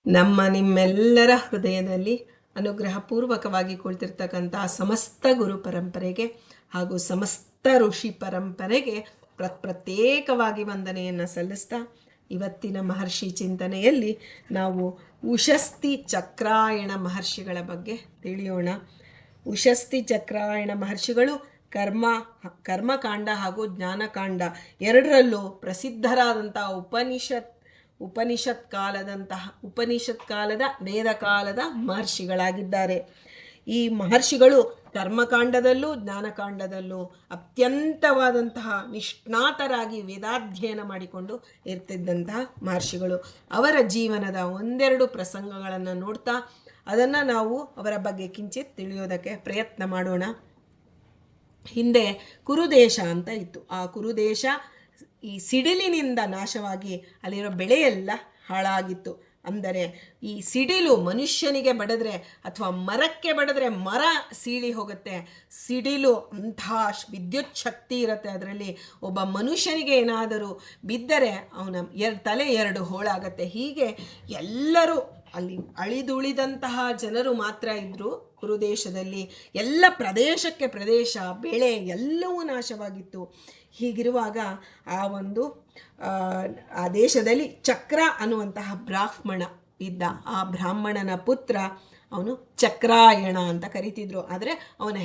ನಿಮ್ಮೆಲ್ಲರ ಹೃದಯದಲ್ಲಿ ಅನುಗ್ರಹಪೂರ್ವಕವಾಗಿ ಕುಳಿತಿರ್ತಕ್ಕಂಥ ಸಮಸ್ತ ಗುರು ಪರಂಪರೆಗೆ ಹಾಗೂ ಸಮಸ್ತ ಋಷಿ ಪರಂಪರೆಗೆ ಪ್ರತ್ಯೇಕವಾಗಿ ವಂದನೆಯನ್ನು ಸಲ್ಲಿಸ್ತಾ ಇವತ್ತಿನ ಮಹರ್ಷಿ ಚಿಂತನೆಯಲ್ಲಿ ನಾವು ಉಷಸ್ತಿ ಚಕ್ರಾಯಣ ಮಹರ್ಷಿಗಳ ಬಗ್ಗೆ ತಿಳಿಯೋಣ. ಉಷಸ್ತಿ ಚಕ್ರಾಯಣ ಮಹರ್ಷಿಗಳು ಕರ್ಮಕಾಂಡ ಹಾಗೂ ಜ್ಞಾನಕಾಂಡ ಎರಡರಲ್ಲೂ ಪ್ರಸಿದ್ಧರಾದಂಥ ಉಪನಿಷತ್ ಕಾಲದ ವೇದ ಕಾಲದ ಮಹರ್ಷಿಗಳಾಗಿದ್ದಾರೆ. ಈ ಮಹರ್ಷಿಗಳು ಕರ್ಮಕಾಂಡದಲ್ಲೂ ಜ್ಞಾನಕಾಂಡದಲ್ಲೂ ಅತ್ಯಂತವಾದಂತಹ ನಿಷ್ಣಾತರಾಗಿ ವೇದಾಧ್ಯಯನ ಮಾಡಿಕೊಂಡು ಇರ್ತಿದ್ದಂತಹ ಮಹರ್ಷಿಗಳು. ಅವರ ಜೀವನದ ಒಂದೆರಡು ಪ್ರಸಂಗಗಳನ್ನು ನೋಡ್ತಾ ಅದನ್ನು ನಾವು ಅವರ ಬಗ್ಗೆ ಕಿಂಚಿತ್ ತಿಳಿಯೋದಕ್ಕೆ ಪ್ರಯತ್ನ ಮಾಡೋಣ. ಹಿಂದೆ ಕುರುದೇಶ ಅಂತ ಇತ್ತು. ಆ ಕುರುದೇಶ ಈ ಸಿಡಿಲಿನಿಂದ ನಾಶವಾಗಿ ಅಲ್ಲಿರೋ ಬೆಳೆಯೆಲ್ಲ ಹಾಳಾಗಿತ್ತು. ಅಂದರೆ ಈ ಸಿಡಿಲು ಮನುಷ್ಯನಿಗೆ ಬಡಿದ್ರೆ ಅಥವಾ ಮರಕ್ಕೆ ಬಡಿದ್ರೆ ಮರ ಸೀಳಿ ಹೋಗುತ್ತೆ. ಸಿಡಿಲು ಅಂಥ ವಿದ್ಯುತ್ ಶಕ್ತಿ ಇರುತ್ತೆ ಅದರಲ್ಲಿ. ಒಬ್ಬ ಮನುಷ್ಯನಿಗೆ ಏನಾದರೂ ಬಿದ್ದರೆ ಅವನ ತಲೆ ಎರಡು ಹೋಳಾಗತ್ತೆ. ಹೀಗೆ ಎಲ್ಲರೂ ಅಲ್ಲಿ ಅಳಿದುಳಿದಂತಹ ಜನರು ಮಾತ್ರ ಇದ್ದರು ಕುರುದೇಶದಲ್ಲಿ. ಎಲ್ಲ ಪ್ರದೇಶಕ್ಕೆ ಪ್ರದೇಶ ಬೆಳೆ ಎಲ್ಲವೂ ನಾಶವಾಗಿತ್ತು. ಹೀಗಿರುವಾಗ ಆ ದೇಶದಲ್ಲಿ ಚಕ್ರ ಅನ್ನುವಂತಹ ಬ್ರಾಹ್ಮಣ ಇದ್ದ. ಆ ಬ್ರಾಹ್ಮಣನ ಪುತ್ರ ಅವನು ಚಕ್ರಾಯಣ ಅಂತ ಕರಿತಿದ್ರು. ಆದರೆ ಅವನ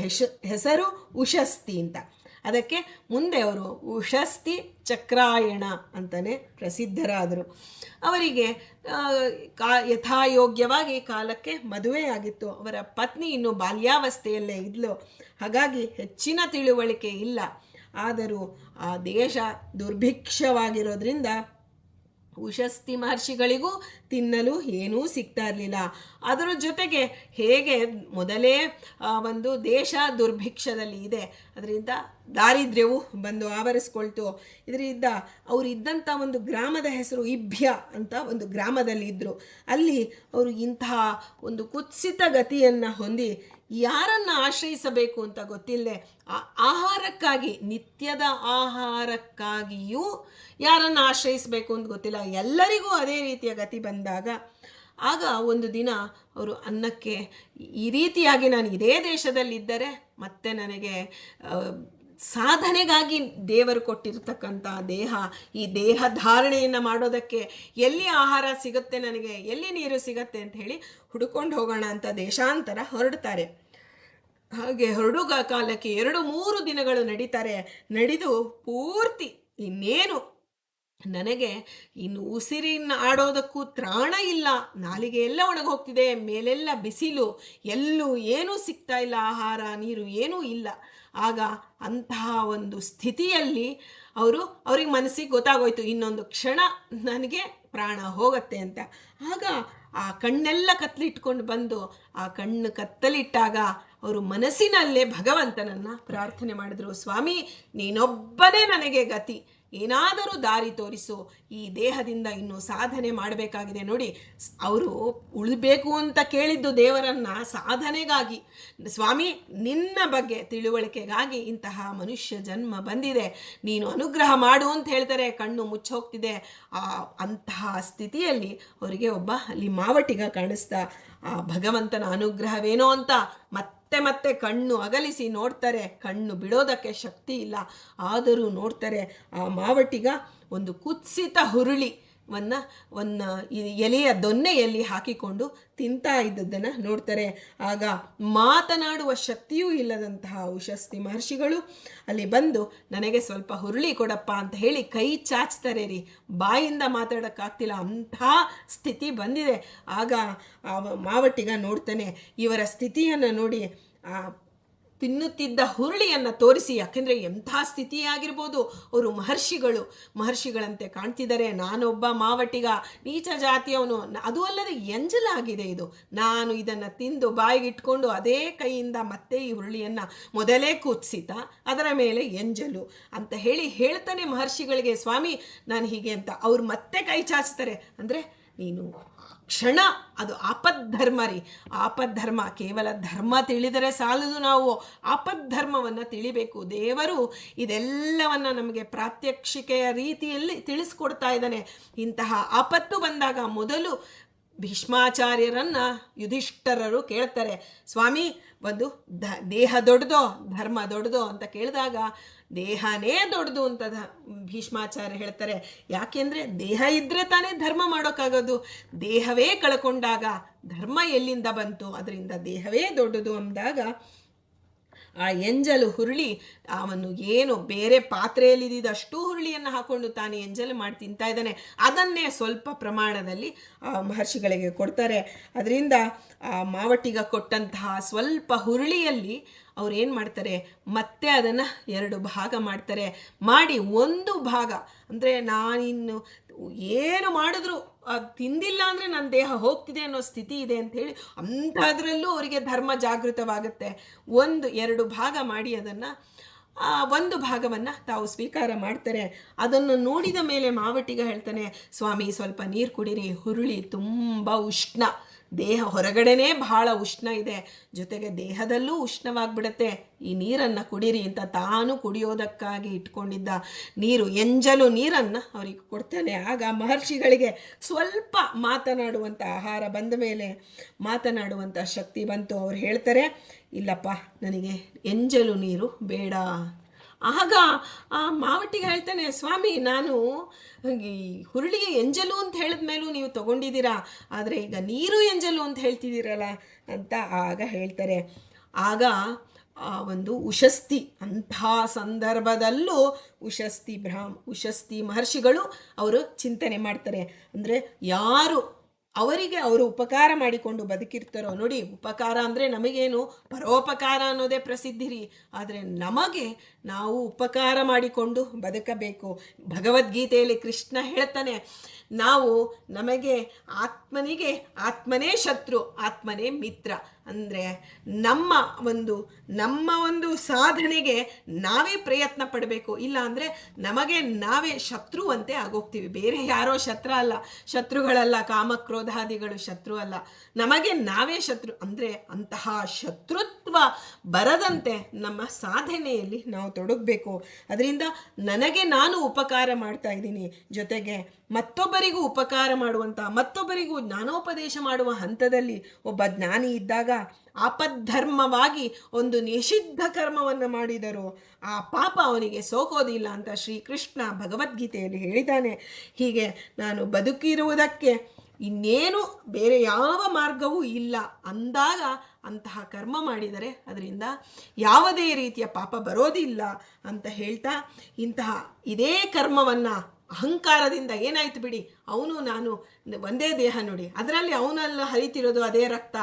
ಹೆಸರು ಉಷಸ್ತಿ ಅಂತ. ಅದಕ್ಕೆ ಮುಂದೆ ಅವರು ಉಷಸ್ತಿ ಚಕ್ರಾಯಣ ಅಂತಲೇ ಪ್ರಸಿದ್ಧರಾದರು. ಅವರಿಗೆ ಯಥಾಯೋಗ್ಯವಾಗಿ ಕಾಲಕ್ಕೆ ಮದುವೆಯಾಗಿತ್ತು. ಅವರ ಪತ್ನಿ ಇನ್ನು ಬಾಲ್ಯಾವಸ್ಥೆಯಲ್ಲೇ ಇದ್ಲು. ಹಾಗಾಗಿ ಹೆಚ್ಚಿನ ತಿಳುವಳಿಕೆ ಇಲ್ಲ. ಆದರೂ ಆ ದೇಶ ದುರ್ಭಿಕ್ಷವಾಗಿರೋದ್ರಿಂದ ಉಷಸ್ತಿ ಮಹರ್ಷಿಗಳಿಗೂ ತಿನ್ನಲು ಏನೂ ಸಿಗ್ತಾ ಇರಲಿಲ್ಲ. ಅದರ ಜೊತೆಗೆ ಹೇಗೆ ಮೊದಲೇ ಒಂದು ದೇಶ ದುರ್ಭಿಕ್ಷದಲ್ಲಿ ಇದೆ, ಅದರಿಂದ ದಾರಿದ್ರ್ಯವು ಬಂದು ಆವರಿಸ್ಕೊಳ್ತು. ಇದರಿಂದ ಅವರಿದ್ದಂಥ ಒಂದು ಗ್ರಾಮದ ಹೆಸರು ಇಭ್ಯ ಅಂತ ಒಂದು ಗ್ರಾಮದಲ್ಲಿ ಇದ್ದರು. ಅಲ್ಲಿ ಅವರು ಇಂತಹ ಒಂದು ಕುತ್ಸಿತ ಗತಿಯನ್ನು ಹೊಂದಿ ಯಾರನ್ನು ಆಶ್ರಯಿಸಬೇಕು ಅಂತ ಗೊತ್ತಿಲ್ಲದೆ ಆಹಾರಕ್ಕಾಗಿ, ನಿತ್ಯದ ಆಹಾರಕ್ಕಾಗಿಯೂ ಯಾರನ್ನು ಆಶ್ರಯಿಸಬೇಕು ಅಂತ ಗೊತ್ತಿಲ್ಲ. ಎಲ್ಲರಿಗೂ ಅದೇ ರೀತಿಯ ಗತಿ ಬಂದಾಗ ಆಗ ಒಂದು ದಿನ ಅವರು ಅನ್ನಕ್ಕೆ ಈ ರೀತಿಯಾಗಿ ನಾನು ಇದೇ ದೇಶದಲ್ಲಿದ್ದರೆ ಮತ್ತೆ ನನಗೆ ಸಾಧನೆಗಾಗಿ ದೇವರು ಕೊಟ್ಟಿರ್ತಕ್ಕಂಥ ದೇಹ, ಈ ದೇಹ ಧಾರಣೆಯನ್ನು ಮಾಡೋದಕ್ಕೆ ಎಲ್ಲಿ ಆಹಾರ ಸಿಗುತ್ತೆ, ನನಗೆ ಎಲ್ಲಿ ನೀರು ಸಿಗತ್ತೆ ಅಂತ ಹೇಳಿ ಹುಡುಕೊಂಡು ಹೋಗೋಣ ಅಂತ ದೇಶಾಂತರ ಹೊರಡ್ತಾರೆ. ಹಾಗೆ ಹೊರಡುಗ ಕಾಲಕ್ಕೆ 2-3 ದಿನಗಳು ನಡೀತಾರೆ. ನಡೆದು ಪೂರ್ತಿ ಇನ್ನೇನು ನನಗೆ ಇನ್ನು ಉಸಿರಿನ ಆಡೋದಕ್ಕೂ ತ್ರಾಣ ಇಲ್ಲ, ನಾಲಿಗೆ ಎಲ್ಲ ಒಣಗೋಗ್ತಿದೆ, ಮೇಲೆಲ್ಲ ಬಿಸಿಲು, ಎಲ್ಲೂ ಏನೂ ಸಿಗ್ತಾ ಇಲ್ಲ, ಆಹಾರ ನೀರು ಏನೂ ಇಲ್ಲ. ಆಗ ಅಂತಹ ಒಂದು ಸ್ಥಿತಿಯಲ್ಲಿ ಅವ್ರಿಗೆ ಮನಸ್ಸಿಗೆ ಗೊತ್ತಾಗೋಯ್ತು ಇನ್ನೊಂದು ಕ್ಷಣ ನನಗೆ ಪ್ರಾಣ ಹೋಗುತ್ತೆ ಅಂತ. ಆಗ ಆ ಕಣ್ಣೆಲ್ಲ ಕತ್ತಲಿಟ್ಕೊಂಡು ಬಂದು ಆ ಕಣ್ಣು ಕತ್ತಲಿಟ್ಟಾಗ ಅವರು ಮನಸ್ಸಿನಲ್ಲೇ ಭಗವಂತನನ್ನು ಪ್ರಾರ್ಥನೆ ಮಾಡಿದ್ರು. ಸ್ವಾಮಿ, ನೀನೊಬ್ಬನೇ ನನಗೆ ಗತಿ, ಏನಾದರೂ ದಾರಿ ತೋರಿಸು, ಈ ದೇಹದಿಂದ ಇನ್ನೂ ಸಾಧನೆ ಮಾಡಬೇಕಾಗಿದೆ. ನೋಡಿ, ಅವರು ಉಳಿಬೇಕು ಅಂತ ಕೇಳಿದ್ದು ದೇವರನ್ನು ಸಾಧನೆಗಾಗಿ. ಸ್ವಾಮಿ, ನಿನ್ನ ಬಗ್ಗೆ ತಿಳುವಳಿಕೆಗಾಗಿ ಇಂತಹ ಮನುಷ್ಯ ಜನ್ಮ ಬಂದಿದೆ, ನೀನು ಅನುಗ್ರಹ ಮಾಡು ಅಂತ ಹೇಳ್ತಾರೆ. ಕಣ್ಣು ಮುಚ್ಚೋಗ್ತಿದೆ. ಅಂತಹ ಸ್ಥಿತಿಯಲ್ಲಿ ಅವರಿಗೆ ಒಬ್ಬ ಅಲ್ಲಿ ಮಾವಟಿಗ ಕಾಣಿಸ್ತಾ ಆ ಭಗವಂತನ ಅನುಗ್ರಹವೇನೋ ಅಂತ ಮತ್ತೆ ಕಣ್ಣು ಅಗಲಿಸಿ ನೋಡ್ತಾರೆ. ಕಣ್ಣು ಬಿಡೋದಕ್ಕೆ ಶಕ್ತಿ ಇಲ್ಲ. ಆದರೂ ನೋಡ್ತಾರೆ. ಆ ಮಾವಟಿಗ ಒಂದು ಕುತ್ಸಿತ ಹುರುಳಿವನ್ನು ಎಲೆಯ ದೊನ್ನೆಯಲ್ಲಿ ಹಾಕಿಕೊಂಡು ತಿಂತಾ ಇದ್ದದ್ದನ್ನು ನೋಡ್ತಾರೆ. ಆಗ ಮಾತನಾಡುವ ಶಕ್ತಿಯೂ ಇಲ್ಲದಂತಹ ಉಷಸ್ತಿ ಮಹರ್ಷಿಗಳು ಅಲ್ಲಿ ಬಂದು ನನಗೆ ಸ್ವಲ್ಪ ಹುರುಳಿ ಕೊಡಪ್ಪ ಅಂತ ಹೇಳಿ ಕೈ ಚಾಚ್ತಾರೆ ರೀ. ಬಾಯಿಂದ ಮಾತಾಡೋಕ್ಕಾಗ್ತಿಲ್ಲ, ಅಂಥ ಸ್ಥಿತಿ ಬಂದಿದೆ. ಆಗ ಆ ಮಾವಟಿಗ ನೋಡ್ತಾನೆ. ಇವರ ಸ್ಥಿತಿಯನ್ನು ನೋಡಿ ತಿನ್ನುತ್ತಿದ್ದ ಹುರುಳಿಯನ್ನು ತೋರಿಸಿ, ಯಾಕೆಂದರೆ ಎಂಥ ಸ್ಥಿತಿಯಾಗಿರ್ಬೋದು, ಅವರು ಮಹರ್ಷಿಗಳಂತೆ ಕಾಣ್ತಿದ್ದಾರೆ. ನಾನೊಬ್ಬ ಮಾವಟಿಗ, ನೀಚ ಜಾತಿಯವನು, ಅದು ಅಲ್ಲದೆ ಎಂಜಲಾಗಿದೆ ಇದು. ನಾನು ಇದನ್ನು ತಿಂದು ಬಾಯಿಗಿಟ್ಕೊಂಡು ಅದೇ ಕೈಯಿಂದ ಮತ್ತೆ ಈ ಹುರುಳಿಯನ್ನು ಮೊದಲೇ ಕುತ್ಸಿತ, ಅದರ ಮೇಲೆ ಎಂಜಲು ಅಂತ ಹೇಳ್ತಾನೆ ಮಹರ್ಷಿಗಳಿಗೆ. ಸ್ವಾಮಿ, ನಾನು ಹೀಗೆ ಅಂತ. ಅವ್ರು ಮತ್ತೆ ಕೈ ಚಾಚ್ತಾರೆ. ಅಂದರೆ ನೀನು ಕ್ಷಣ, ಅದು ಆಪದ್ಧರ್ಮ ರೀ. ಆಪದ್ಧರ್ಮ, ಕೇವಲ ಧರ್ಮ ತಿಳಿದರೆ ಸಾಲದು, ನಾವು ಆಪದ್ಧರ್ಮವನ್ನು ತಿಳಿಬೇಕು. ದೇವರು ಇದೆಲ್ಲವನ್ನು ನಮಗೆ ಪ್ರಾತ್ಯಕ್ಷಿಕೆಯ ರೀತಿಯಲ್ಲಿ ತಿಳಿಸ್ಕೊಡ್ತಾ ಇದ್ದಾನೆ. ಇಂತಹ ಆಪತ್ತು ಬಂದಾಗ ಮೊದಲು ಭೀಷ್ಮಾಚಾರ್ಯರನ್ನ ಯುಧಿಷ್ಠರರು ಕೇಳ್ತಾರೆ, ಸ್ವಾಮಿ ಒಂದು ದೇಹ ದೊಡ್ಡದೋ ಧರ್ಮ ದೊಡ್ಡದೋ ಅಂತ ಕೇಳಿದಾಗ ದೇಹನೇ ದೊಡ್ಡದು ಅಂತ ಭೀಷ್ಮಾಚಾರ್ಯ ಹೇಳ್ತಾರೆ. ಯಾಕೆಂದರೆ ದೇಹ ಇದ್ದರೆ ತಾನೇ ಧರ್ಮ ಮಾಡೋಕ್ಕಾಗೋದು. ದೇಹವೇ ಕಳ್ಕೊಂಡಾಗ ಧರ್ಮ ಎಲ್ಲಿಂದ ಬಂತು? ಅದರಿಂದ ದೇಹವೇ ದೊಡ್ಡದು ಅಂದಾಗ ಆ ಎಂಜಲು ಹುರುಳಿ ಅವನು ಏನು ಬೇರೆ ಪಾತ್ರೆಯಲ್ಲಿದ್ದಷ್ಟು ಹುರುಳಿಯನ್ನು ಹಾಕೊಂಡು ತಾನು ಎಂಜಲು ಮಾಡಿ ತಿಂತಾ ಇದ್ದಾನೆ, ಅದನ್ನೇ ಸ್ವಲ್ಪ ಪ್ರಮಾಣದಲ್ಲಿ ಮಹರ್ಷಿಗಳಿಗೆ ಕೊಡ್ತಾರೆ. ಅದರಿಂದ ಆ ಮಾವಟಿಗ ಕೊಟ್ಟಂತಹ ಸ್ವಲ್ಪ ಹುರುಳಿಯಲ್ಲಿ ಅವ್ರು ಏನು ಮಾಡ್ತಾರೆ, ಮತ್ತೆ ಅದನ್ನು 2 ಭಾಗ ಮಾಡ್ತಾರೆ. ಮಾಡಿ ಒಂದು ಭಾಗ ಅಂದರೆ ನಾನಿನ್ನು ಏನು ಮಾಡಿದ್ರು ತಿಂದಿಲ್ಲ ಅಂದರೆ ನನ್ನ ದೇಹ ಹೋಗ್ತಿದೆ ಅನ್ನೋ ಸ್ಥಿತಿ ಇದೆ ಅಂಥೇಳಿ ಅಂಥದ್ರಲ್ಲೂ ಅವರಿಗೆ ಧರ್ಮ ಜಾಗೃತವಾಗುತ್ತೆ. 1-2 ಭಾಗ ಮಾಡಿ ಅದನ್ನು ಒಂದು ಭಾಗವನ್ನು ತಾವು ಸ್ವೀಕಾರ ಮಾಡ್ತಾರೆ. ಅದನ್ನು ನೋಡಿದ ಮೇಲೆ ಮಾವಟಿಗ ಹೇಳ್ತಾನೆ, ಸ್ವಾಮಿ ಸ್ವಲ್ಪ ನೀರು ಕುಡೀರಿ, ಹುರುಳಿ ತುಂಬ ಉಷ್ಣ, ದೇಹ ಹೊರಗಡೆನೇ ಬಹಳ ಉಷ್ಣ ಇದೆ, ಜೊತೆಗೆ ದೇಹದಲ್ಲೂ ಉಷ್ಣವಾಗಿಬಿಡುತ್ತೆ, ಈ ನೀರನ್ನು ಕುಡೀರಿ ಅಂತ ತಾನು ಕುಡಿಯೋದಕ್ಕಾಗಿ ಇಟ್ಕೊಂಡಿದ್ದ ನೀರು, ಎಂಜಲು ನೀರನ್ನು ಅವರಿಗೆ ಕೊಡ್ತಾನೆ. ಆಗ ಮಹರ್ಷಿಗಳಿಗೆ ಸ್ವಲ್ಪ ಮಾತನಾಡುವಂಥ ಆಹಾರ ಬಂದ ಮೇಲೆ ಮಾತನಾಡುವಂಥ ಶಕ್ತಿ ಬಂತು. ಅವ್ರು ಹೇಳ್ತಾರೆ, ಇಲ್ಲಪ್ಪ ನನಗೆ ಎಂಜಲು ನೀರು ಬೇಡ. ಆಗ ಆ ಮಾವಟಿಗೆ ಹೇಳ್ತಾನೆ, ಸ್ವಾಮಿ ನಾನು ಈ ಹುರುಳಿಗೆ ಎಂಜಲು ಅಂತ ಹೇಳಿದ ಮೇಲೂ ನೀವು ತಗೊಂಡಿದ್ದೀರಾ, ಆದರೆ ಈಗ ನೀರು ಎಂಜಲು ಅಂತ ಹೇಳ್ತಿದ್ದೀರಲ್ಲ ಅಂತ ಆಗ ಹೇಳ್ತಾರೆ. ಆಗ ಒಂದು ಉಶಸ್ತಿ, ಅಂಥ ಸಂದರ್ಭದಲ್ಲೂ ಉಶಸ್ತಿ ಮಹರ್ಷಿಗಳು ಅವರು ಚಿಂತನೆ ಮಾಡ್ತಾರೆ. ಅಂದರೆ ಯಾರು ಅವರಿಗೆ ಅವರು ಉಪಕಾರ ಮಾಡಿಕೊಂಡು ಬದುಕಿರ್ತಾರೋ ನೋಡಿ, ಉಪಕಾರ ಅಂದರೆ ನಮಗೇನು ಪರೋಪಕಾರ ಅನ್ನೋದೇ ಪ್ರಸಿದ್ಧಿ ರೀ, ಆದರೆ ನಮಗೆ ನಾವು ಉಪಕಾರ ಮಾಡಿಕೊಂಡು ಬದುಕಬೇಕು. ಭಗವದ್ಗೀತೆಯಲ್ಲಿ ಕೃಷ್ಣ ಹೇಳ್ತಾನೆ, ನಮಗೆ ಆತ್ಮನೇ ಶತ್ರು, ಆತ್ಮನೇ ಮಿತ್ರ. ಅಂದರೆ ನಮ್ಮ ಒಂದು ಸಾಧನೆಗೆ ನಾವೇ ಪ್ರಯತ್ನ ಪಡಬೇಕು, ಇಲ್ಲ ಅಂದರೆ ನಮಗೆ ನಾವೇ ಶತ್ರುವಂತೆ ಆಗೋಗ್ತೀವಿ. ಬೇರೆ ಯಾರೋ ಶತ್ರುಗಳಲ್ಲ, ಕಾಮಕ್ರೋಧಾದಿಗಳು ಶತ್ರು ಅಲ್ಲ, ನಮಗೆ ನಾವೇ ಶತ್ರು. ಅಂದರೆ ಅಂತಹ ಶತ್ರುತ್ವ ಬರದಂತೆ ನಮ್ಮ ಸಾಧನೆಯಲ್ಲಿ ನಾವು ತೊಡಗಬೇಕು. ಅದರಿಂದ ನನಗೆ ನಾನು ಉಪಕಾರ ಮಾಡ್ತಾ ಇದ್ದೀನಿ, ಜೊತೆಗೆ ಮತ್ತೊಬ್ಬರಿಗೂ ಉಪಕಾರ ಮಾಡುವಂಥ, ಮತ್ತೊಬ್ಬರಿಗೂ ಜ್ಞಾನೋಪದೇಶ ಮಾಡುವ ಹಂತದಲ್ಲಿ ಒಬ್ಬ ಜ್ಞಾನಿ ಇದ್ದಾಗ ಆಪದ್ಧರ್ಮವಾಗಿ ಒಂದು ನಿಷಿದ್ಧ ಕರ್ಮವನ್ನು ಮಾಡಿದರೂ ಆ ಪಾಪ ಅವನಿಗೆ ಸೋಕೋದಿಲ್ಲ ಅಂತ ಶ್ರೀಕೃಷ್ಣ ಭಗವದ್ಗೀತೆಯಲ್ಲಿ ಹೇಳಿದ್ದಾನೆ. ಹೀಗೆ ನಾನು ಬದುಕಿರುವುದಕ್ಕೆ ಇನ್ನೇನು ಬೇರೆ ಯಾವ ಮಾರ್ಗವೂ ಇಲ್ಲ ಅಂದಾಗ ಅಂತಹ ಕರ್ಮ ಮಾಡಿದರೆ ಅದರಿಂದ ಯಾವುದೇ ರೀತಿಯ ಪಾಪ ಬರೋದಿಲ್ಲ ಅಂತ ಹೇಳ್ತಾ, ಇದೇ ಕರ್ಮವನ್ನು ಅಹಂಕಾರದಿಂದ ಏನಾಯ್ತು ಬಿಡಿ, ಅವನು ನಾನು ಒಂದೇ ದೇಹ ನೋಡಿ, ಅದರಲ್ಲಿ ಅವನಲ್ಲ ಹರಿತಿರೋದು ಅದೇ ರಕ್ತ,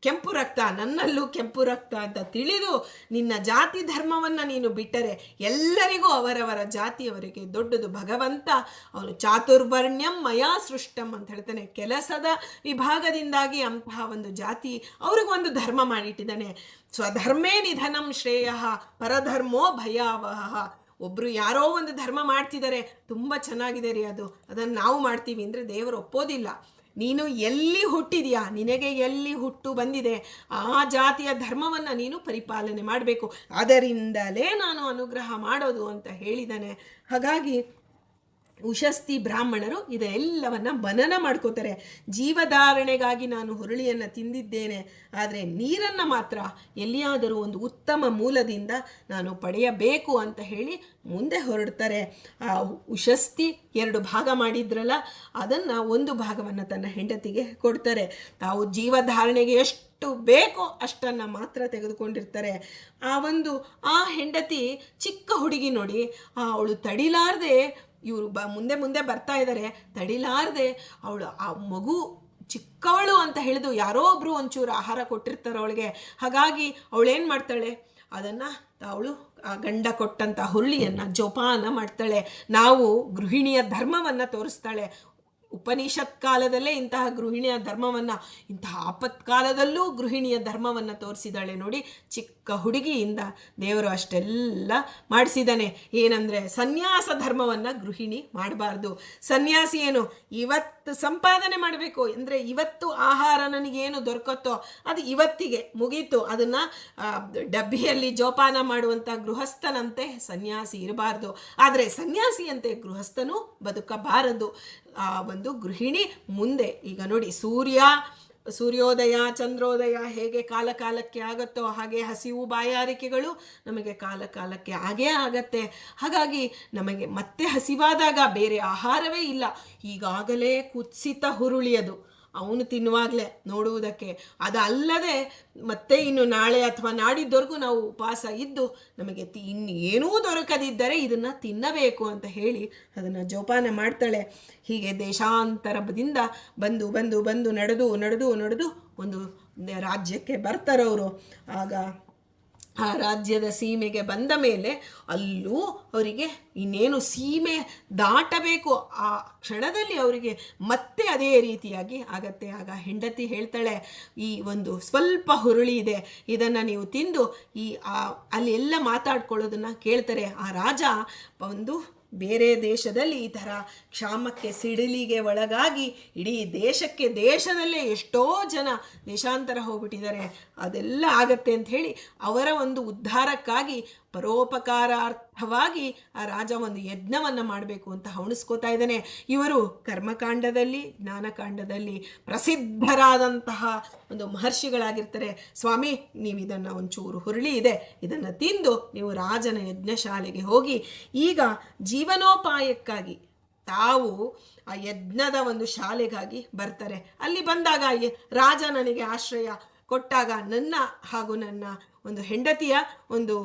ಕೆಂಪು ರಕ್ತ, ನನ್ನಲ್ಲೂ ಕೆಂಪು ರಕ್ತ ಅಂತ ತಿಳಿದು ನಿನ್ನ ಜಾತಿ ಧರ್ಮವನ್ನು ನೀನು ಬಿಟ್ಟರೆ ಎಲ್ಲರಿಗೂ ಅವರವರ ಜಾತಿಯವರಿಗೆ ದೊಡ್ಡದು. ಭಗವಂತ ಅವನು ಚಾತುರ್ವರ್ಣ್ಯಂ ಮಯಾ ಸೃಷ್ಟಂ ಅಂತ ಹೇಳ್ತಾನೆ. ಕೆಲಸದ ವಿಭಾಗದಿಂದಾಗಿ ಅಂತಹ ಒಂದು ಜಾತಿ ಅವ್ರಿಗೊಂದು ಧರ್ಮ ಮಾಡಿಟ್ಟಿದ್ದಾನೆ. ಸ್ವಧರ್ಮೇ ನಿಧನಂ ಶ್ರೇಯ ಪರಧರ್ಮೋ ಭಯಾವಹ. ಒಬ್ಬರು ಯಾರೋ ಒಂದು ಧರ್ಮ ಮಾಡ್ತಿದ್ದಾರೆ, ತುಂಬ ಚೆನ್ನಾಗಿದೆ ರೀ, ಅದನ್ನು ನಾವು ಮಾಡ್ತೀವಿ ಅಂದರೆ ದೇವರು ಒಪ್ಪೋದಿಲ್ಲ. ನೀನು ಎಲ್ಲಿ ಹುಟ್ಟಿದೆಯಾ, ನಿನಗೆ ಎಲ್ಲಿ ಹುಟ್ಟು ಬಂದಿದೆ, ಆ ಜಾತಿಯ ಧರ್ಮವನ್ನು ನೀನು ಪರಿಪಾಲನೆ ಮಾಡಬೇಕು, ಅದರಿಂದಲೇ ನಾನು ಅನುಗ್ರಹ ಮಾಡೋದು ಅಂತ ಹೇಳಿದ್ದಾನೆ. ಹಾಗಾಗಿ ಉಶಸ್ತಿ ಬ್ರಾಹ್ಮಣರು ಇದೆಲ್ಲವನ್ನ ಮನನ ಮಾಡ್ಕೋತಾರೆ. ಜೀವಧಾರಣೆಗಾಗಿ ನಾನು ಹುರುಳಿಯನ್ನು ತಿಂದಿದ್ದೇನೆ, ಆದರೆ ನೀರನ್ನು ಮಾತ್ರ ಎಲ್ಲಿಯಾದರೂ ಒಂದು ಉತ್ತಮ ಮೂಲದಿಂದ ನಾನು ಪಡೆಯಬೇಕು ಅಂತ ಹೇಳಿ ಮುಂದೆ ಹೊರಡ್ತಾರೆ. ಆ ಉಶಸ್ತಿ 2 ಭಾಗ ಮಾಡಿದ್ರಲ್ಲ, ಅದನ್ನು ಒಂದು ಭಾಗವನ್ನು ತನ್ನ ಹೆಂಡತಿಗೆ ಕೊಡ್ತಾರೆ. ತಾವು ಜೀವಧಾರಣೆಗೆ ಎಷ್ಟು ಬೇಕೋ ಅಷ್ಟನ್ನು ಮಾತ್ರ ತೆಗೆದುಕೊಂಡಿರ್ತಾರೆ. ಆ ಹೆಂಡತಿ ಚಿಕ್ಕ ಹುಡುಗಿ ನೋಡಿ, ಅವಳು ತಡಿಲಾರದೆ ಇವರು ಮುಂದೆ ಬರ್ತಾ ಇದ್ದಾರೆ, ತಡಿಲಾರದೆ ಅವಳು ಆ ಮಗು ಚಿಕ್ಕವಳು ಅಂತ ಹೇಳಿದು ಯಾರೋ ಒಬ್ಬರು ಒಂಚೂರು ಆಹಾರ ಕೊಟ್ಟಿರ್ತಾರೆ ಅವಳಿಗೆ. ಹಾಗಾಗಿ ಅವಳೇನು ಮಾಡ್ತಾಳೆ, ಅದನ್ನು ಅವಳು ಗಂಡ ಕೊಟ್ಟಂಥ ಹುರುಳಿಯನ್ನು ಜೋಪಾನ ಮಾಡ್ತಾಳೆ. ನಾವು ಗೃಹಿಣಿಯ ಧರ್ಮವನ್ನು ತೋರಿಸ್ತಾಳೆ. ಉಪನಿಷತ್ ಕಾಲದಲ್ಲೇ ಇಂತಹ ಗೃಹಿಣಿಯ ಧರ್ಮವನ್ನು, ಇಂತಹ ಆಪತ್ಕಾಲದಲ್ಲೂ ಗೃಹಿಣಿಯ ಧರ್ಮವನ್ನು ತೋರಿಸಿದಾಳೆ ನೋಡಿ. ಚಿಕ್ಕ ಹುಡುಗಿಯಿಂದ ದೇವರು ಅಷ್ಟೆಲ್ಲ ಮಾಡಿಸಿದ್ದಾನೆ. ಏನಂದರೆ ಸನ್ಯಾಸ ಧರ್ಮವನ್ನು ಗೃಹಿಣಿ ಮಾಡಬಾರ್ದು. ಸನ್ಯಾಸಿ ಏನು, ಇವತ್ತು ಸಂಪಾದನೆ ಮಾಡಬೇಕು ಅಂದರೆ ಇವತ್ತು ಆಹಾರ ನನಗೇನು ದೊರಕುತ್ತೋ ಅದು ಇವತ್ತಿಗೆ ಮುಗೀತು, ಅದನ್ನು ಡಬ್ಬಿಯಲ್ಲಿ ಜೋಪಾನ ಮಾಡುವಂಥ ಗೃಹಸ್ಥನಂತೆ ಸನ್ಯಾಸಿ ಇರಬಾರ್ದು. ಆದರೆ ಸನ್ಯಾಸಿಯಂತೆ ಗೃಹಸ್ಥನೂ ಬದುಕಬಾರದು. ಆ ಒಂದು ಗೃಹಿಣಿ ಮುಂದೆ ಈಗ ನೋಡಿ, ಸೂರ್ಯೋದಯ ಚಂದ್ರೋದಯ ಹೇಗೆ ಕಾಲ ಕಾಲಕ್ಕೆ ಆಗುತ್ತೋ ಹಾಗೆ ಹಸಿವು ಬಾಯಾರಿಕೆಗಳು ನಮಗೆ ಕಾಲ ಕಾಲಕ್ಕೆ ಆಗೇ ಆಗತ್ತೆ. ಹಾಗಾಗಿ ನಮಗೆ ಮತ್ತೆ ಹಸಿವಾದಾಗ ಬೇರೆ ಆಹಾರವೇ ಇಲ್ಲ, ಈಗಾಗಲೇ ಕುತ್ಸಿತ ಹುರುಳಿಯದು ಅವನು ತಿನ್ನುವಾಗಲೇ ನೋಡುವುದಕ್ಕೆ. ಅದಲ್ಲದೆ ಮತ್ತೆ ಇನ್ನು ನಾಳೆ ಅಥವಾ ನಾಡಿದ್ದವರೆಗೂ ನಾವು ಉಪವಾಸ ಇದ್ದು ನಮಗೆ ಇನ್ನೇನೂ ದೊರಕದಿದ್ದರೆ ಇದನ್ನು ತಿನ್ನಬೇಕು ಅಂತ ಹೇಳಿ ಅದನ್ನು ಜೋಪಾನ ಮಾಡ್ತಾಳೆ. ಹೀಗೆ ದೇಶಾಂತರದಿಂದ ಬಂದು ಬಂದು ಬಂದು ನಡೆದು ನಡೆದು ನಡೆದು ಒಂದು ರಾಜ್ಯಕ್ಕೆ ಬರ್ತಾರವರು. ಆಗ ಆ ರಾಜ್ಯದ ಸೀಮೆಗೆ ಬಂದ ಮೇಲೆ ಅಲ್ಲೂ ಅವರಿಗೆ ಇನ್ನೇನು ಸೀಮೆ ದಾಟಬೇಕು, ಆ ಕ್ಷಣದಲ್ಲಿ ಅವರಿಗೆ ಮತ್ತೆ ಅದೇ ರೀತಿಯಾಗಿ ಆಗತ್ತೆ. ಆಗ ಹೆಂಡತಿ ಹೇಳ್ತಾಳೆ, ಈ ಒಂದು ಸ್ವಲ್ಪ ಹುರುಳಿ ಇದೆ, ಇದನ್ನು ನೀವು ತಿಂದು ಅಲ್ಲಿ ಎಲ್ಲ ಮಾತಾಡ್ಕೊಳ್ಳೋದನ್ನು ಕೇಳ್ತಾರೆ. ಆ ರಾಜ ಒಂದು ಬೇರೆ ದೇಶದಲ್ಲಿ ಈ ಥರ ಕ್ಷಾಮಕ್ಕೆ ಸಿಡಿಲಿಗೆ ಒಳಗಾಗಿ ಇಡೀ ದೇಶದಲ್ಲೇ ಎಷ್ಟೋ ಜನ ದೇಶಾಂತರ ಹೋಗ್ಬಿಟ್ಟಿದ್ದಾರೆ, ಅದೆಲ್ಲ ಆಗತ್ತೆ ಅಂತ ಹೇಳಿ ಅವರ ಒಂದು ಉದ್ಧಾರಕ್ಕಾಗಿ ಪರೋಪಕಾರಾರ್ಥವಾಗಿ ಆ ರಾಜ ಒಂದು ಯಜ್ಞವನ್ನು ಮಾಡಬೇಕು ಅಂತ ಹವಣಿಸ್ಕೋತಾ ಇದ್ದಾನೆ. ಇವರು ಕರ್ಮಕಾಂಡದಲ್ಲಿ ಜ್ಞಾನಕಾಂಡದಲ್ಲಿ ಪ್ರಸಿದ್ಧರಾದಂತಹ ಒಂದು ಮಹರ್ಷಿಗಳಾಗಿರ್ತಾರೆ. ಸ್ವಾಮಿ, ನೀವು ಇದನ್ನು ಒಂಚೂರು ಹುರುಳಿ ಇದೆ, ಇದನ್ನು ತಿಂದು ನೀವು ರಾಜನ ಯಜ್ಞಶಾಲೆಗೆ ಹೋಗಿ. ಈಗ ಜೀವನೋಪಾಯಕ್ಕಾಗಿ ತಾವು ಆ ಯಜ್ಞದ ಒಂದು ಶಾಲೆಗಾಗಿ ಬರ್ತಾರೆ. ಅಲ್ಲಿ ಬಂದಾಗ ರಾಜ ನನಗೆ ಆಶ್ರಯ ಕೊಟ್ಟಾಗ ನನ್ನ ಹಾಗೂ ನನ್ನ ಒಂದು ಹೆಂಡತಿಯ ಒಂದು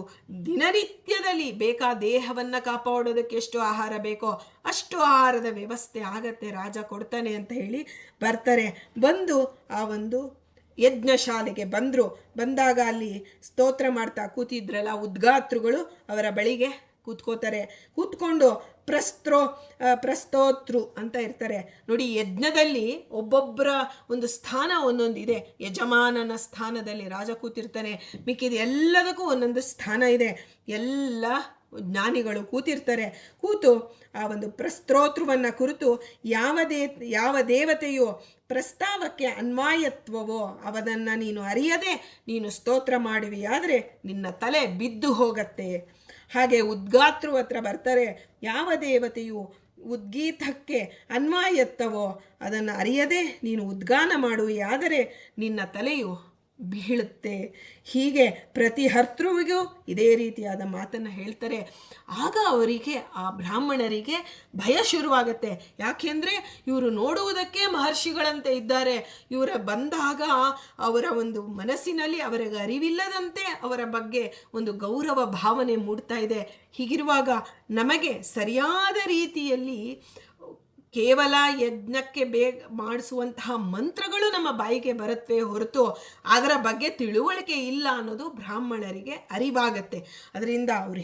ದಿನನಿತ್ಯದಲ್ಲಿ ಬೇಕಾದ ದೇಹವನ್ನು ಕಾಪಾಡೋದಕ್ಕೆ ಎಷ್ಟು ಆಹಾರ ಬೇಕೋ ಅಷ್ಟು ಆಹಾರದ ವ್ಯವಸ್ಥೆ ಆಗತ್ತೆ, ರಾಜ ಕೊಡ್ತಾನೆ ಅಂತ ಹೇಳಿ ಬರ್ತಾರೆ. ಬಂದು ಆ ಒಂದು ಯಜ್ಞಶಾಲೆಗೆ ಬಂದಾಗ ಅಲ್ಲಿ ಸ್ತೋತ್ರ ಮಾಡ್ತಾ ಕೂತಿದ್ರಲ್ಲ ಉದ್ಗಾತೃಗಳು ಅವರ ಬಳಿಗೆ ಕೂತ್ಕೋತಾರೆ. ಕೂತ್ಕೊಂಡು ಪ್ರಸ್ತೋತೃ ಅಂತ ಇರ್ತಾರೆ ನೋಡಿ. ಯಜ್ಞದಲ್ಲಿ ಒಬ್ಬೊಬ್ಬರ ಒಂದು ಸ್ಥಾನ ಒಂದೊಂದು ಇದೆ. ಯಜಮಾನನ ಸ್ಥಾನದಲ್ಲಿ ರಾಜ ಕೂತಿರ್ತಾನೆ, ಮಿಕ್ಕಿದ ಎಲ್ಲದಕ್ಕೂ ಒಂದೊಂದು ಸ್ಥಾನ ಇದೆ. ಎಲ್ಲ ಜ್ಞಾನಿಗಳು ಕೂತಿರ್ತಾರೆ. ಕೂತು ಆ ಒಂದು ಪ್ರಸ್ತೋತೃವನ್ನು ಕುರಿತು ಯಾವ ದೇವತೆಯೋ ಪ್ರಸ್ತಾವಕ್ಕೆ ಅನ್ವಾಯತ್ವವೋ ಅವನನ್ನು ನೀನು ಅರಿಯದೆ ನೀನು ಸ್ತೋತ್ರ ಮಾಡುವಿಯಾದರೆ ನಿನ್ನ ತಲೆ ಬಿದ್ದು ಹೋಗತ್ತೆ. ಹಾಗೆ ಉದ್ಗಾತೃ ಹತ್ರ ಬರ್ತಾರೆ. ಯಾವ ದೇವತೆಯು ಉದ್ಗೀತಕ್ಕೆ ಅನ್ವಾಯತ್ತವೋ ಅದನ್ನು ಅರಿಯದೆ ನೀನು ಉದ್ಗಾನ ಮಾಡುವಿಯಾದರೆ ನಿನ್ನ ತಲೆಯು ಬೀಳುತ್ತೆ. ಹೀಗೆ ಪ್ರತಿ ಹರ್ತೃವಿಗೂ ಇದೇ ರೀತಿಯಾದ ಮಾತನ್ನು ಹೇಳ್ತಾರೆ. ಆಗ ಅವರಿಗೆ, ಆ ಬ್ರಾಹ್ಮಣರಿಗೆ ಭಯ ಶುರುವಾಗತ್ತೆ. ಯಾಕೆಂದರೆ ಇವರು ನೋಡುವುದಕ್ಕೆ ಮಹರ್ಷಿಗಳಂತೆ ಇದ್ದಾರೆ. ಇವರ ಬಂದಾಗ ಅವರ ಒಂದು ಮನಸ್ಸಿನಲ್ಲಿ ಅವರಿಗೆ ಅರಿವಿಲ್ಲದಂತೆ ಅವರ ಬಗ್ಗೆ ಒಂದು ಗೌರವ ಭಾವನೆ ಮೂಡ್ತಾ ಇದೆ. ಹೀಗಿರುವಾಗ ನಮಗೆ ಸರಿಯಾದ ರೀತಿಯಲ್ಲಿ ಕೇವಲ ಯಜ್ಞಕ್ಕೆ ಮಾಡಿಸುವಂತಹ ಮಂತ್ರಗಳು ನಮ್ಮ ಬಾಯಿಗೆ ಬರುತ್ತವೆ ಹೊರತು ಅದರ ಬಗ್ಗೆ ತಿಳುವಳಿಕೆ ಇಲ್ಲ ಅನ್ನೋದು ಬ್ರಾಹ್ಮಣರಿಗೆ ಅರಿವಾಗತ್ತೆ. ಅದರಿಂದ ಅವರು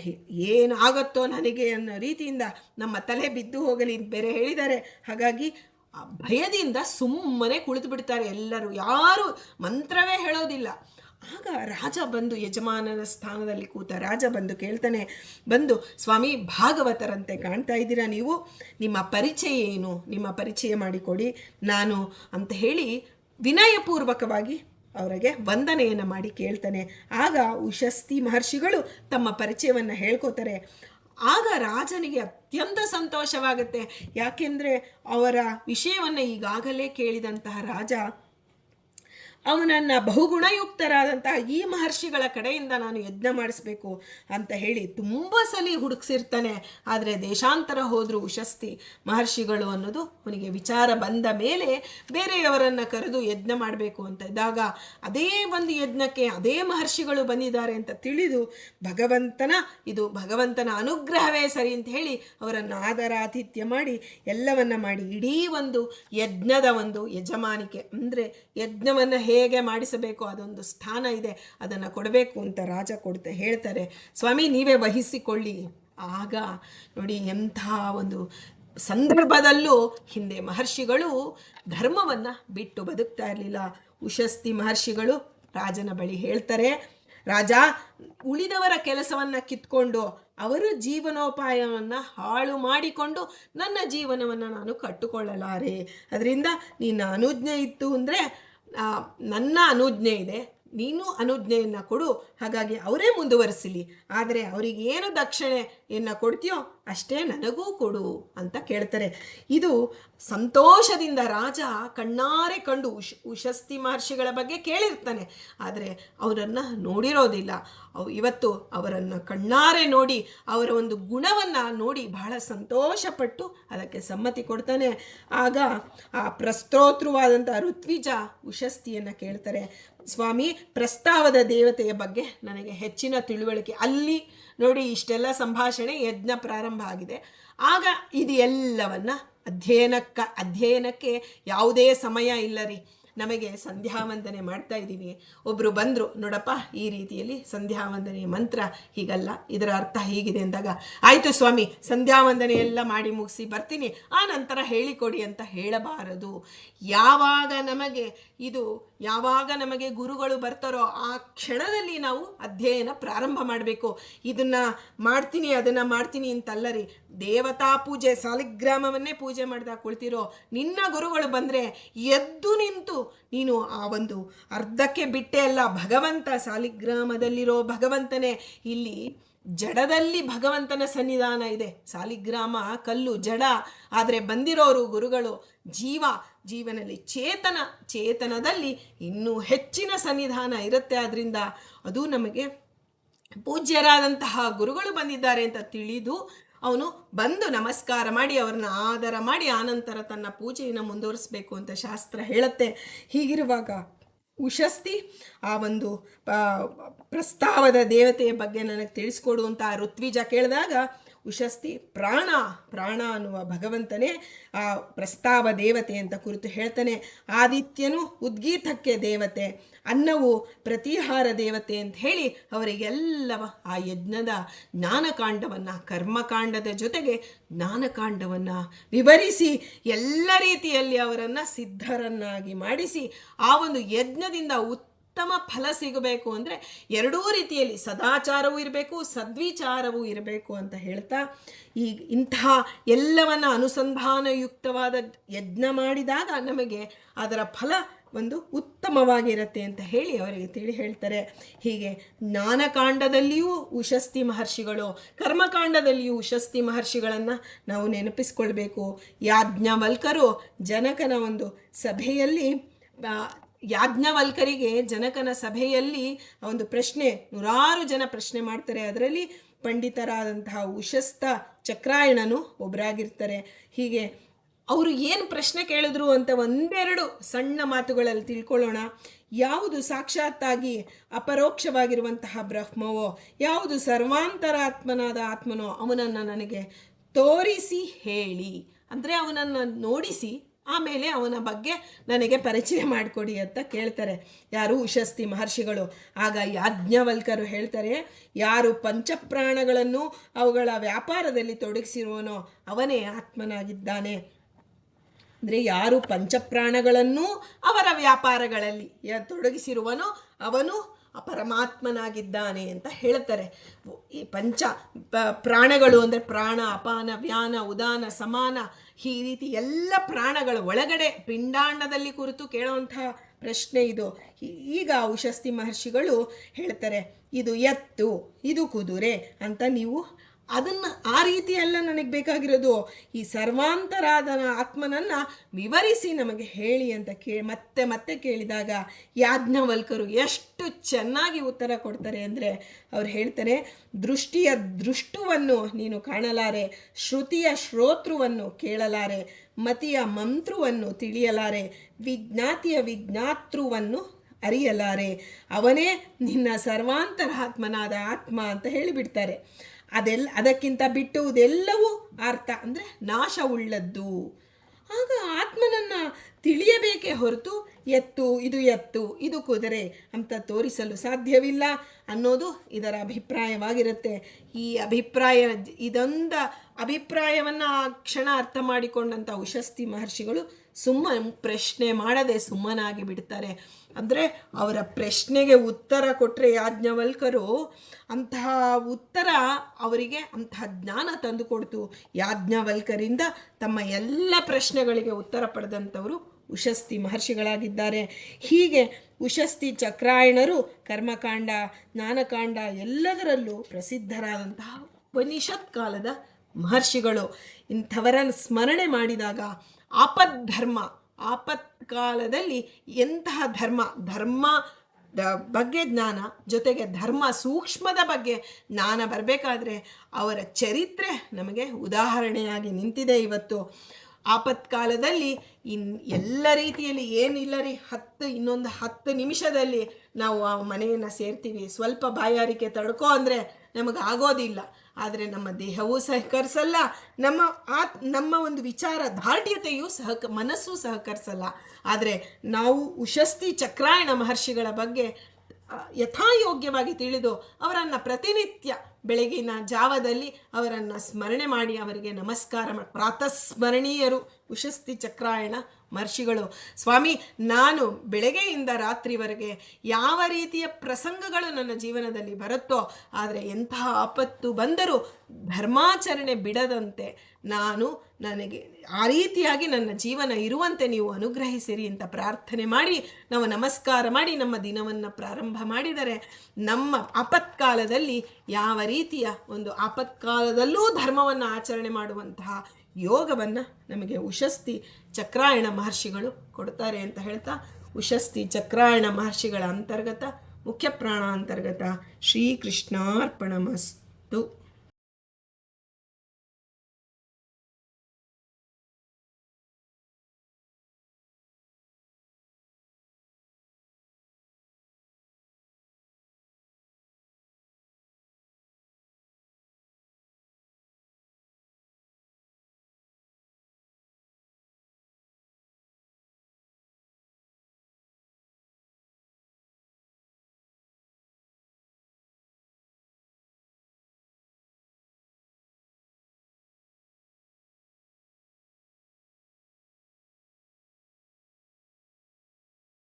ಏನಾಗುತ್ತೋ ನನಗೆ ಅನ್ನೋ ರೀತಿಯಿಂದ ನಮ್ಮ ತಲೆ ಬಿದ್ದು ಹೋಗಲಿ ಬೇರೆ ಹೇಳಿದ್ದಾರೆ. ಹಾಗಾಗಿ ಆ ಭಯದಿಂದ ಸುಮ್ಮನೆ ಕುಳಿತು ಬಿಡ್ತಾರೆ ಎಲ್ಲರೂ, ಯಾರು ಮಂತ್ರವೇ ಹೇಳೋದಿಲ್ಲ. ಆಗ ರಾಜ ಬಂದು, ಯಜಮಾನನ ಸ್ಥಾನದಲ್ಲಿ ಕೂತ ರಾಜ ಬಂದು ಕೇಳ್ತಾನೆ, ಬಂದು ಸ್ವಾಮಿ ಭಾಗವತರಂತೆ ಕಾಣ್ತಾ ಇದ್ದೀರಾ ನೀವು, ನಿಮ್ಮ ಪರಿಚಯ ಏನು, ನಿಮ್ಮ ಪರಿಚಯ ಮಾಡಿಕೊಡಿ ನಾನು ಅಂತ ಹೇಳಿ ವಿನಯಪೂರ್ವಕವಾಗಿ ಅವರಿಗೆ ವಂದನೆಯನ್ನು ಮಾಡಿ ಕೇಳ್ತಾನೆ. ಆಗ ಉಶಸ್ತಿ ಮಹರ್ಷಿಗಳು ತಮ್ಮ ಪರಿಚಯವನ್ನು ಹೇಳ್ಕೋತಾರೆ. ಆಗ ರಾಜನಿಗೆ ಅತ್ಯಂತ ಸಂತೋಷವಾಗುತ್ತೆ. ಯಾಕೆಂದರೆ ಅವರ ವಿಷಯವನ್ನು ಈಗಾಗಲೇ ಕೇಳಿದಂತಹ ರಾಜ ಅವನನ್ನು ಬಹುಗುಣಯುಕ್ತರಾದಂತಹ ಈ ಮಹರ್ಷಿಗಳ ಕಡೆಯಿಂದ ನಾನು ಯಜ್ಞ ಮಾಡಿಸ್ಬೇಕು ಅಂತ ಹೇಳಿ ತುಂಬ ಸಲ ಹುಡುಕ್ಸಿರ್ತಾನೆ. ಆದರೆ ದೇಶಾಂತರ ಹೋದರೂ ಉಶಸ್ತಿ ಮಹರ್ಷಿಗಳು ಅನ್ನೋದು ಅವನಿಗೆ ವಿಚಾರ ಬಂದ ಮೇಲೆ ಬೇರೆಯವರನ್ನು ಕರೆದು ಯಜ್ಞ ಮಾಡಬೇಕು ಅಂತ ಇದ್ದಾಗ ಅದೇ ಒಂದು ಯಜ್ಞಕ್ಕೆ ಅದೇ ಮಹರ್ಷಿಗಳು ಬಂದಿದ್ದಾರೆ ಅಂತ ತಿಳಿದು ಇದು ಭಗವಂತನ ಅನುಗ್ರಹವೇ ಸರಿ ಅಂತ ಹೇಳಿ ಅವರನ್ನು ಆದರಾತಿಥ್ಯ ಮಾಡಿ ಎಲ್ಲವನ್ನ ಮಾಡಿ ಇಡೀ ಒಂದು ಯಜ್ಞದ ಒಂದು ಯಜಮಾನಿಕೆ ಅಂದರೆ ಯಜ್ಞವನ್ನು ಹೇಗೆ ಮಾಡಿಸಬೇಕು ಅದೊಂದು ಸ್ಥಾನ ಇದೆ, ಅದನ್ನು ಕೊಡಬೇಕು ಅಂತ ರಾಜ ಹೇಳ್ತಾರೆ. ಸ್ವಾಮಿ ನೀವೇ ವಹಿಸಿಕೊಳ್ಳಿ. ಆಗ ನೋಡಿ ಎಂಥ ಒಂದು ಸಂದರ್ಭದಲ್ಲೂ ಹಿಂದೆ ಮಹರ್ಷಿಗಳು ಧರ್ಮವನ್ನು ಬಿಟ್ಟು ಬದುಕ್ತಾ ಇರಲಿಲ್ಲ. ಉಶಸ್ತಿ ಮಹರ್ಷಿಗಳು ರಾಜನ ಬಳಿ ಹೇಳ್ತಾರೆ, ರಾಜ ಉಳಿದವರ ಕೆಲಸವನ್ನು ಕಿತ್ಕೊಂಡು ಅವರ ಜೀವನೋಪಾಯವನ್ನು ಹಾಳು ಮಾಡಿಕೊಂಡು ನನ್ನ ಜೀವನವನ್ನು ನಾನು ಕಟ್ಟುಕೊಳ್ಳಲಾರೆ. ಅದರಿಂದ ನಿನ್ನ ಅನುಜ್ಞೆ ಇತ್ತು ಅಂದರೆ ನನ್ನ ಅನುಜ್ಞೆ ಇದೆ, ನೀನು ಅನುಜ್ಞೆಯನ್ನು ಕೊಡು, ಹಾಗಾಗಿ ಅವರೇ ಮುಂದುವರಿಸಲಿ, ಆದರೆ ಅವರಿಗೆ ಏನು ದಕ್ಷಿಣೆಯನ್ನು ಕೊಡ್ತೀಯೋ ಅಷ್ಟೇ ನನಗೂ ಕೊಡು ಅಂತ ಕೇಳ್ತಾರೆ. ಇದು ಸಂತೋಷದಿಂದ ರಾಜ ಕಣ್ಣಾರೆ ಕಂಡು ಉಷಸ್ತಿ ಮಹರ್ಷಿಗಳ ಬಗ್ಗೆ ಕೇಳಿರ್ತಾನೆ, ಆದರೆ ಅವರನ್ನು ನೋಡಿರೋದಿಲ್ಲ. ಇವತ್ತು ಅವರನ್ನು ಕಣ್ಣಾರೆ ನೋಡಿ ಅವರ ಒಂದು ಗುಣವನ್ನು ನೋಡಿ ಬಹಳ ಸಂತೋಷಪಟ್ಟು ಅದಕ್ಕೆ ಸಮ್ಮತಿ ಕೊಡ್ತಾನೆ. ಆಗ ಆ ಪ್ರಸ್ತೋತೃವಾದಂಥ ಋತ್ವಿಜ ಉಷಸ್ತಿಯನ್ನು ಕೇಳ್ತಾರೆ, ಸ್ವಾಮಿ, ಪ್ರಸ್ತಾವದ ದೇವತೆಯ ಬಗ್ಗೆ ನನಗೆ ಹೆಚ್ಚಿನ ತಿಳುವಳಿಕೆ. ಅಲ್ಲಿ ನೋಡಿ ಇಷ್ಟೆಲ್ಲ ಸಂಭಾಷಣೆ, ಯಜ್ಞ ಪ್ರಾರಂಭ ಆಗಿದೆ. ಆಗ ಇದು ಎಲ್ಲವನ್ನ ಅಧ್ಯಯನಕ್ಕೆ ಯಾವುದೇ ಸಮಯ ಇಲ್ಲ ರೀ. ನಮಗೆ ಸಂಧ್ಯಾವಂದನೆ ಮಾಡ್ತಾ ಇದ್ದೀವಿ, ಒಬ್ಬರು ಬಂದರು, ನೋಡಪ್ಪ ಈ ರೀತಿಯಲ್ಲಿ ಸಂಧ್ಯಾವಂದನೆಯ ಮಂತ್ರ ಹೀಗಲ್ಲ, ಇದರ ಅರ್ಥ ಹೀಗಿದೆ ಅಂದಾಗ, ಆಯಿತು ಸ್ವಾಮಿ ಸಂಧ್ಯಾವಂದನೆ ಎಲ್ಲ ಮಾಡಿ ಮುಗಿಸಿ ಬರ್ತೀನಿ, ಆ ನಂತರ ಹೇಳಿಕೊಡಿ ಅಂತ ಹೇಳಬಾರದು. ಯಾವಾಗ ನಮಗೆ ಗುರುಗಳು ಬರ್ತಾರೋ ಆ ಕ್ಷಣದಲ್ಲಿ ನಾವು ಅಧ್ಯಯನ ಪ್ರಾರಂಭ ಮಾಡಬೇಕು. ಇದನ್ನು ಮಾಡ್ತೀನಿ ಅದನ್ನು ಮಾಡ್ತೀನಿ ಅಂತಲ್ಲ ರೀ. ದೇವತಾ ಪೂಜೆ, ಸಾಲಿಗ್ರಾಮವನ್ನೇ ಪೂಜೆ ಮಾಡ್ದಾಗ ಕುಳ್ತಿರೋ ನಿನ್ನ ಗುರುಗಳು ಬಂದರೆ ಎದ್ದು ನಿಂತು ನೀನು ಆ ಒಂದು ಅರ್ಧಕ್ಕೆ ಬಿಟ್ಟೆ ಅಲ್ಲ, ಭಗವಂತ ಸಾಲಿಗ್ರಾಮದಲ್ಲಿರೋ ಭಗವಂತನೇ. ಇಲ್ಲಿ ಜಡದಲ್ಲಿ ಭಗವಂತನ ಸನ್ನಿಧಾನ ಇದೆ, ಸಾಲಿಗ್ರಾಮ ಕಲ್ಲು ಜಡ, ಆದರೆ ಬಂದಿರೋರು ಗುರುಗಳು ಜೀವನಲ್ಲಿ ಚೇತನದಲ್ಲಿ ಇನ್ನೂ ಹೆಚ್ಚಿನ ಸನ್ನಿಧಾನ ಇರುತ್ತೆ. ಆದ್ದರಿಂದ ಅದು ನಮಗೆ ಪೂಜ್ಯರಾದಂತಹ ಗುರುಗಳು ಬಂದಿದ್ದಾರೆ ಅಂತ ತಿಳಿದು ಅವನು ಬಂದು ನಮಸ್ಕಾರ ಮಾಡಿ ಅವ್ರನ್ನ ಆದರ ಮಾಡಿ ಆನಂತರ ತನ್ನ ಪೂಜೆಯನ್ನು ಮುಂದುವರಿಸಬೇಕು ಅಂತ ಶಾಸ್ತ್ರ ಹೇಳುತ್ತೆ. ಹೀಗಿರುವಾಗ ಉಷಸ್ತಿ ಆ ಒಂದು ಪ್ರಸ್ತಾವದ ದೇವತೆಯ ಬಗ್ಗೆ ನನಗೆ ತಿಳಿಸ್ಕೊಡು ಅಂತ ಋತ್ವಿಜ ಕೇಳಿದಾಗ ಉಷಸ್ತಿ ಪ್ರಾಣ ಅನ್ನುವ ಭಗವಂತನೇ ಆ ಪ್ರಸ್ತಾವ ದೇವತೆ ಅಂತ ಕುರಿತು ಹೇಳ್ತಾನೆ. ಆದಿತ್ಯನು ಉದ್ಗೀತಕ್ಕೆ ದೇವತೆ, ಅನ್ನವು ಪ್ರತಿಹಾರ ದೇವತೆ ಅಂತ ಹೇಳಿ ಅವರಿಗೆಲ್ಲವ ಆ ಯಜ್ಞದ ಜ್ಞಾನಕಾಂಡವನ್ನು, ಕರ್ಮಕಾಂಡದ ಜೊತೆಗೆ ಜ್ಞಾನಕಾಂಡವನ್ನು ವಿವರಿಸಿ ಎಲ್ಲ ರೀತಿಯಲ್ಲಿ ಅವರನ್ನು ಸಿದ್ಧರನ್ನಾಗಿ ಮಾಡಿಸಿ ಆ ಒಂದು ಯಜ್ಞದಿಂದ ಉತ್ತಮ ಫಲ ಸಿಗಬೇಕು ಅಂದರೆ ಎರಡೂ ರೀತಿಯಲ್ಲಿ ಸದಾಚಾರವೂ ಇರಬೇಕು, ಸದ್ವಿಚಾರವೂ ಇರಬೇಕು ಅಂತ ಹೇಳ್ತಾ, ಇಂತಹ ಎಲ್ಲವನ್ನ ಅನುಸಂಧಾನಯುಕ್ತವಾದ ಯಜ್ಞ ಮಾಡಿದಾಗ ನಮಗೆ ಅದರ ಫಲ ಒಂದು ಉತ್ತಮವಾಗಿರುತ್ತೆ ಅಂತ ಹೇಳಿ ಅವರಿಗೆ ಹೇಳ್ತಾರೆ. ಹೀಗೆ ಜ್ಞಾನಕಾಂಡದಲ್ಲಿಯೂ ಉಷಸ್ತಿ ಮಹರ್ಷಿಗಳು, ಕರ್ಮಕಾಂಡದಲ್ಲಿಯೂ ಉಷಸ್ತಿ ಮಹರ್ಷಿಗಳನ್ನು ನಾವು ನೆನಪಿಸ್ಕೊಳ್ಬೇಕು. ಯಾಜ್ಞವಲ್ಕರು ಜನಕನ ಒಂದು ಸಭೆಯಲ್ಲಿ, ಯಾಜ್ಞವಲ್ಕರಿಗೆ ಜನಕನ ಸಭೆಯಲ್ಲಿ ಒಂದು ಪ್ರಶ್ನೆ, 100 ಜನ ಪ್ರಶ್ನೆ ಮಾಡ್ತಾರೆ. ಅದರಲ್ಲಿ ಪಂಡಿತರಾದಂತಹ ಉಷಸ್ತ ಚಕ್ರಾಯಣನು ಒಬ್ಬರಾಗಿರ್ತಾರೆ. ಹೀಗೆ ಅವರು ಏನು ಪ್ರಶ್ನೆ ಕೇಳಿದ್ರು ಅಂತ ಒಂದೆರಡು ಸಣ್ಣ ಮಾತುಗಳಲ್ಲಿ ತಿಳ್ಕೊಳ್ಳೋಣ. ಯಾವುದು ಸಾಕ್ಷಾತ್ತಾಗಿ ಅಪರೋಕ್ಷವಾಗಿರುವಂತಹ ಬ್ರಹ್ಮವೋ, ಯಾವುದು ಸರ್ವಾಂತರಾತ್ಮನಾದ ಆತ್ಮನೋ ಅವನನ್ನು ನನಗೆ ತೋರಿಸಿ ಹೇಳಿ, ಅಂದರೆ ಅವನನ್ನು ನೋಡಿಸಿ ಆಮೇಲೆ ಅವನ ಬಗ್ಗೆ ನನಗೆ ಪರಿಚಯ ಮಾಡಿಕೊಡಿ ಅಂತ ಕೇಳ್ತಾರೆ. ಯಾರು? ಉಷಸ್ತಿ ಮಹರ್ಷಿಗಳು. ಆಗ ಯಾಜ್ಞವಲ್ಕರು ಹೇಳ್ತಾರೆ, ಯಾರು ಪಂಚಪ್ರಾಣಗಳನ್ನು ಅವುಗಳ ವ್ಯಾಪಾರದಲ್ಲಿ ತೊಡಗಿಸಿರುವನೋ ಅವನೇ ಆತ್ಮನಾಗಿದ್ದಾನೆ. ಅಂದರೆ ಯಾರು ಪಂಚಪ್ರಾಣಗಳನ್ನು ಅವರ ವ್ಯಾಪಾರಗಳಲ್ಲಿ ತೊಡಗಿಸಿರುವನೋ ಅವನು ಪರಮಾತ್ಮನಾಗಿದ್ದಾನೆ ಅಂತ ಹೇಳ್ತಾರೆ. ಈ ಪ್ರಾಣಗಳು ಅಂದರೆ ಪ್ರಾಣ, ಅಪಾನ, ವ್ಯಾನ, ಉದಾನ, ಸಮಾನ, ಈ ರೀತಿ ಎಲ್ಲ ಪ್ರಾಣಗಳ ಒಳಗಡೆ ಪಿಂಡಾಂಡದಲ್ಲಿ ಕುರಿತು ಕೇಳುವಂತಹ ಪ್ರಶ್ನೆ ಇದು. ಈಗ ಉಷಸ್ತಿ ಮಹರ್ಷಿಗಳು ಹೇಳ್ತಾರೆ, ಇದು ಎತ್ತು, ಇದು ಕುದುರೆ ಅಂತ ನೀವು ಅದನ್ನು ಆ ರೀತಿ ಎಲ್ಲ ನನಗೆ ಬೇಕಾಗಿರೋದು ಈ ಸರ್ವಾಂತರಾದ ಆತ್ಮನನ್ನು ವಿವರಿಸಿ ನಮಗೆ ಹೇಳಿ ಅಂತ ಮತ್ತೆ ಕೇಳಿದಾಗ ಯಾಜ್ಞವಲ್ಕರು ಎಷ್ಟು ಚೆನ್ನಾಗಿ ಉತ್ತರ ಕೊಡ್ತಾರೆ ಅಂದರೆ ಅವ್ರು ಹೇಳ್ತಾರೆ, ದೃಷ್ಟಿಯ ದೃಷ್ಟುವನ್ನು ನೀನು ಕಾಣಲಾರೆ, ಶ್ರುತಿಯ ಶ್ರೋತೃವನ್ನು ಕೇಳಲಾರೆ, ಮತಿಯ ಮಂತ್ರುವನ್ನು ತಿಳಿಯಲಾರೆ, ವಿಜ್ಞಾತಿಯ ವಿಜ್ಞಾತೃವನ್ನು ಅರಿಯಲಾರೆ, ಅವನೇ ನಿನ್ನ ಸರ್ವಾಂತರಾತ್ಮನಾದ ಆತ್ಮ ಅಂತ ಹೇಳಿಬಿಡ್ತಾರೆ. ಅದಕ್ಕಿಂತ ಬಿಟ್ಟುವುದೆಲ್ಲವೂ ಅರ್ಥ ಅಂದರೆ ನಾಶವುಳ್ಳದ್ದು. ಆಗ ಆತ್ಮನನ್ನು ತಿಳಿಯಬೇಕೇ ಹೊರತು ಎತ್ತು ಇದು ಕುದುರೆ ಅಂತ ತೋರಿಸಲು ಸಾಧ್ಯವಿಲ್ಲ ಅನ್ನೋದು ಇದರ ಅಭಿಪ್ರಾಯವಾಗಿರುತ್ತೆ. ಈ ಇದೊಂದು ಅಭಿಪ್ರಾಯವನ್ನು ಆ ಕ್ಷಣ ಅರ್ಥ ಮಾಡಿಕೊಂಡಂಥ ಉಷಸ್ತಿ ಮಹರ್ಷಿಗಳು ಪ್ರಶ್ನೆ ಮಾಡದೆ ಸುಮ್ಮನಾಗಿ ಬಿಡ್ತಾರೆ. ಅಂದರೆ ಅವರ ಪ್ರಶ್ನೆಗೆ ಉತ್ತರ ಕೊಟ್ಟರೆ ಯಾಜ್ಞವಲ್ಕರು, ಅಂತಹ ಉತ್ತರ ಅವರಿಗೆ ಅಂತಹ ಜ್ಞಾನ ತಂದುಕೊಡ್ತು. ಯಾಜ್ಞವಲ್ಕರಿಂದ ತಮ್ಮ ಎಲ್ಲ ಪ್ರಶ್ನೆಗಳಿಗೆ ಉತ್ತರ ಪಡೆದಂಥವರು ಉಷಸ್ತಿ ಮಹರ್ಷಿಗಳಾಗಿದ್ದಾರೆ. ಹೀಗೆ ಉಷಸ್ತಿ ಚಕ್ರಾಯಣರು ಕರ್ಮಕಾಂಡ, ಜ್ಞಾನಕಾಂಡ ಎಲ್ಲದರಲ್ಲೂ ಪ್ರಸಿದ್ಧರಾದಂತಹ ಉಪನಿಷತ್ ಕಾಲದ ಮಹರ್ಷಿಗಳು. ಇಂಥವರನ್ನು ಸ್ಮರಣೆ ಮಾಡಿದಾಗ ಆಪತ್ಕಾಲದಲ್ಲಿ ಎಂತಹ ಧರ್ಮ ಬಗ್ಗೆ ಜ್ಞಾನ, ಜೊತೆಗೆ ಧರ್ಮ ಸೂಕ್ಷ್ಮದ ಬಗ್ಗೆ ಜ್ಞಾನ ಬರಬೇಕಾದ್ರೆ ಅವರ ಚರಿತ್ರೆ ನಮಗೆ ಉದಾಹರಣೆಯಾಗಿ ನಿಂತಿದೆ. ಇವತ್ತು ಆಪತ್ಕಾಲದಲ್ಲಿ ಎಲ್ಲ ರೀತಿಯಲ್ಲಿ ಏನಿಲ್ಲ ರೀ, ಇನ್ನೊಂದು 10 ನಿಮಿಷದಲ್ಲಿ ನಾವು ಆ ಮನೆಯನ್ನು ಸೇರ್ತೀವಿ. ಸ್ವಲ್ಪ ಬಾಯಾರಿಕೆ ತಡ್ಕೋ ಅಂದರೆ ನಮಗೆ ಆಗೋದಿಲ್ಲ. ಆದರೆ ನಮ್ಮ ದೇಹವೂ ಸಹಕರಿಸಲ್ಲ, ನಮ್ಮ ಒಂದು ವಿಚಾರ ದಾರ್ಢ್ಯತೆಯೂ ಮನಸ್ಸು ಸಹಕರಿಸಲ್ಲ. ಆದರೆ ನಾವು ಉಷಸ್ತಿ ಚಕ್ರಾಯಣ ಮಹರ್ಷಿಗಳ ಬಗ್ಗೆ ಯಥಾಯೋಗ್ಯವಾಗಿ ತಿಳಿದು ಅವರನ್ನು ಪ್ರತಿನಿತ್ಯ ಬೆಳಗಿನ ಜಾವದಲ್ಲಿ ಅವರನ್ನು ಸ್ಮರಣೆ ಮಾಡಿ ಅವರಿಗೆ ನಮಸ್ಕಾರ ಪ್ರಾತಸ್ಮರಣೀಯರು ಉಷಸ್ತಿ ಚಕ್ರಾಯಣ ಮಹರ್ಷಿಗಳು. ಸ್ವಾಮಿ, ನಾನು ಬೆಳಗ್ಗೆಯಿಂದ ರಾತ್ರಿವರೆಗೆ ಯಾವ ರೀತಿಯ ಪ್ರಸಂಗಗಳು ನನ್ನ ಜೀವನದಲ್ಲಿ ಬರುತ್ತೋ, ಆದರೆ ಎಂತಹ ಆಪತ್ತು ಬಂದರೂ ಧರ್ಮಾಚರಣೆ ಬಿಡದಂತೆ ನನಗೆ ಆ ರೀತಿಯಾಗಿ ನನ್ನ ಜೀವನ ಇರುವಂತೆ ನೀವು ಅನುಗ್ರಹಿಸಿರಿ ಅಂತ ಪ್ರಾರ್ಥನೆ ಮಾಡಿ ನಾವು ನಮಸ್ಕಾರ ಮಾಡಿ ನಮ್ಮ ದಿನವನ್ನು ಪ್ರಾರಂಭ ಮಾಡಿದರೆ, ನಮ್ಮ ಆಪತ್ಕಾಲದಲ್ಲಿ ಯಾವ ರೀತಿಯ ಒಂದು ಆಪತ್ಕಾಲದಲ್ಲೂ ಧರ್ಮವನ್ನು ಆಚರಣೆ ಮಾಡುವಂತಹ ಯೋಗವನ್ನು ನಮಗೆ ಉಷಸ್ತಿ ಚಕ್ರಾಯಣ ಮಹರ್ಷಿಗಳು ಕೊಡ್ತಾರೆ ಅಂತ ಹೇಳ್ತಾ, ಉಷಸ್ತಿ ಚಕ್ರಾಯಣ ಮಹರ್ಷಿಗಳ ಅಂತರ್ಗತ ಮುಖ್ಯ ಪ್ರಾಣ ಅಂತರ್ಗತ ಶ್ರೀಕೃಷ್ಣಾರ್ಪಣಮಸ್ತು.